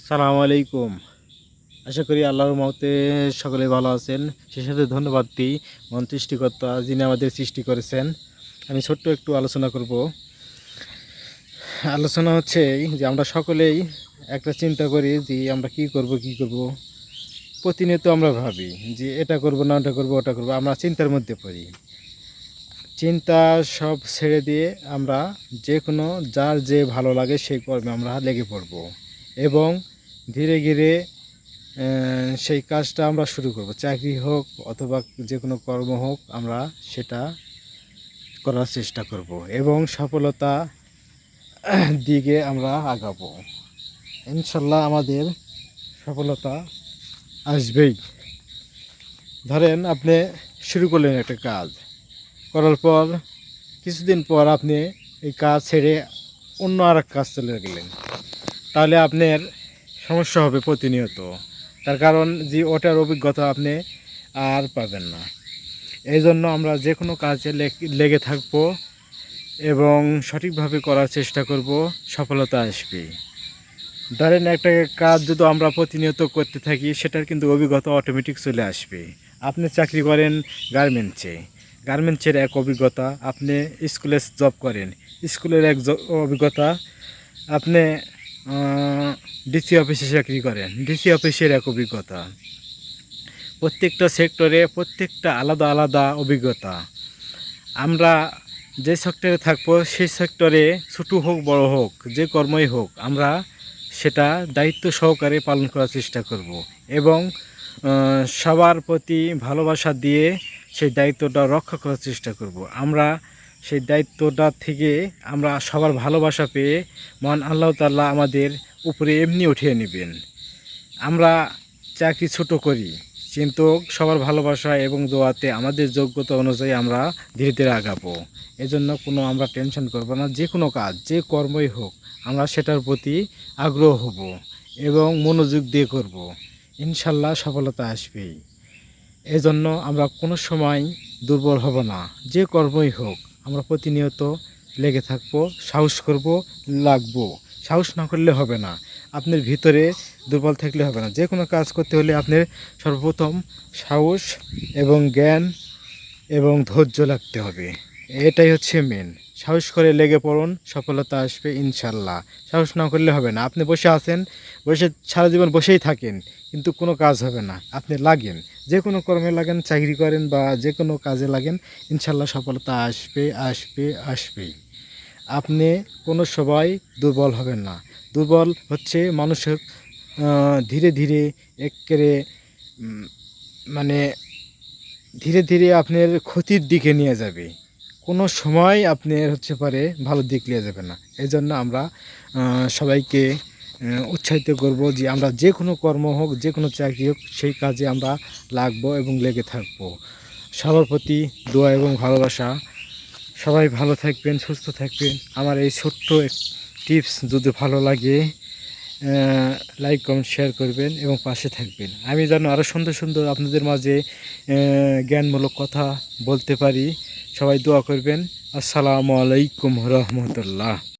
সালামু আলাইকুম। আশা করি আল্লাহর রহমতে সকলে ভালো আছেন। সেই সাথে ধন্যবাদ দিই মহান সৃষ্টিকর্তা যিনি আমাদের সৃষ্টি করেছেন। আমি ছোট্ট একটু আলোচনা করব। আলোচনা হচ্ছে এই যে আমরা সকলেই একটা চিন্তা করি যে আমরা কি করব। প্রতিনিয়ত আমরা ভাবি যে এটা করব না ওটা করব ওটা করব, আমরা চিন্তার মধ্যে পড়ি। চিন্তা সব ছেড়ে দিয়ে আমরা যে কোনো যার যে ভালো লাগে সেই কর্মে আমরা লেগে পড়ব এবং ধীরে ধীরে সেই কাজটা আমরা শুরু করব। চাকরি হোক অথবা যে কোনো কর্ম হোক, আমরা সেটা করার চেষ্টা করব এবং সফলতা দিকে আমরা আগাবো। ইনশাল্লাহ আমাদের সফলতা আসবেই। ধরেন আপনি শুরু করলেন একটা কাজ, করার পর কিছুদিন পর আপনি এই কাজ ছেড়ে অন্য আর এক কাজ চলে গেলেন, তাহলে আপনার সমস্যা হবে প্রতিনিয়ত। তার কারণ যে ওটার অভিজ্ঞতা আপনি আর পাবেন না। এই জন্য আমরা যে কোনো কাজে লেগে থাকবো এবং সঠিকভাবে করার চেষ্টা করব, সফলতা আসবে। ধরেন একটা কাজ যদি আমরা প্রতিনিয়ত করতে থাকি, সেটার কিন্তু অভিজ্ঞতা অটোমেটিক চলে আসবে। আপনি চাকরি করেন গার্মেন্টসের এক অভিজ্ঞতা, আপনি স্কুলে জব করেন স্কুলের এক অভিজ্ঞতা, আপনি ডিসি অফিসে চাকরি করেন ডিসি অফিসের এক অভিজ্ঞতা। প্রত্যেকটা সেক্টরে প্রত্যেকটা আলাদা আলাদা অভিজ্ঞতা। আমরা যে সেক্টরে থাকবো সেই সেক্টরে ছোটো হোক বড় হোক, যে কর্মই হোক, আমরা সেটা দায়িত্ব সহকারে পালন করার চেষ্টা করব এবং সবার প্রতি ভালোবাসা দিয়ে সেই দায়িত্বটা রক্ষা করার চেষ্টা করব। আমরা সেই দায়িত্বটা থেকে আমরা সবার ভালোবাসা পেয়ে মহান আল্লাহ তাআলা আমাদের উপরে এমনি উঠিয়ে নেবেন। আমরা চাকরি ছোট করি, কিন্তু সবার ভালোবাসা এবং দোয়াতে আমাদের যোগ্যতা অনুযায়ী আমরা ধীরে ধীরে আগাবো। এজন্য কোনো আমরা টেনশন করব না। যে কোনো কাজ যে কর্মই হোক, আমরা সেটার প্রতি আগ্রহ হব এবং মনোযোগ দিয়ে করব। ইনশাল্লাহ সফলতা আসবেই। এজন্য আমরা কোনো সময় দুর্বল হব না। যে কর্মই হোক আমরা প্রতিনিয়ত লেগে থাকবো, সাহস করব, লাগবো। সাহস না করলে হবে না। আপনার ভিতরে দুর্বল থাকলে হবে না। যে কোনো কাজ করতে হলে আপনার সর্বপ্রথম সাহস এবং জ্ঞান এবং ধৈর্য লাগতে হবে। এটাই হচ্ছে মেন। সাহস করে লেগে পড়ুন, সফলতা আসবে ইনশাল্লাহ। সাহস না করলে হবে না। আপনি বসে আছেন, সারা জীবন বসেই থাকেন, কিন্তু কোনো কাজ হবে না। আপনি লাগেন, যে কোনো কর্মে লাগেন, চাকরি করেন বা যে কোনো কাজে লাগেন, ইনশাল্লাহ সফলতা আসবেই। আপনি কোনো সময় দুর্বল হবেন না। দুর্বল হচ্ছে মানুষের ধীরে ধীরে একেবারে মানে ধীরে ধীরে আপনার ক্ষতির দিকে নিয়ে যাবে। কোনো সময় আপনার হচ্ছে পারে ভালো দিক নিয়ে যাবে না। এই জন্য আমরা সবাইকে উৎসাহিত করব যে আমরা যে কোনো কর্ম হোক, যে কোনো চাকরি হোক, সেই কাজে আমরা লাগবো এবং লেগে থাকবো। সবার প্রতি দোয়া এবং ভালোবাসা। সবাই ভালো থাকবেন, সুস্থ থাকবেন। আমার এই ছোট্ট টিপস যদি ভালো লাগে, লাইক কমেন্ট শেয়ার করবেন এবং পাশে থাকবেন। আমি যেন আরও সুন্দর সুন্দর আপনাদের মাঝে জ্ঞানমূলক কথা বলতে পারি। সবাই দোয়া করবেন। আসসালামু আলাইকুম রহমতুল্লাহ।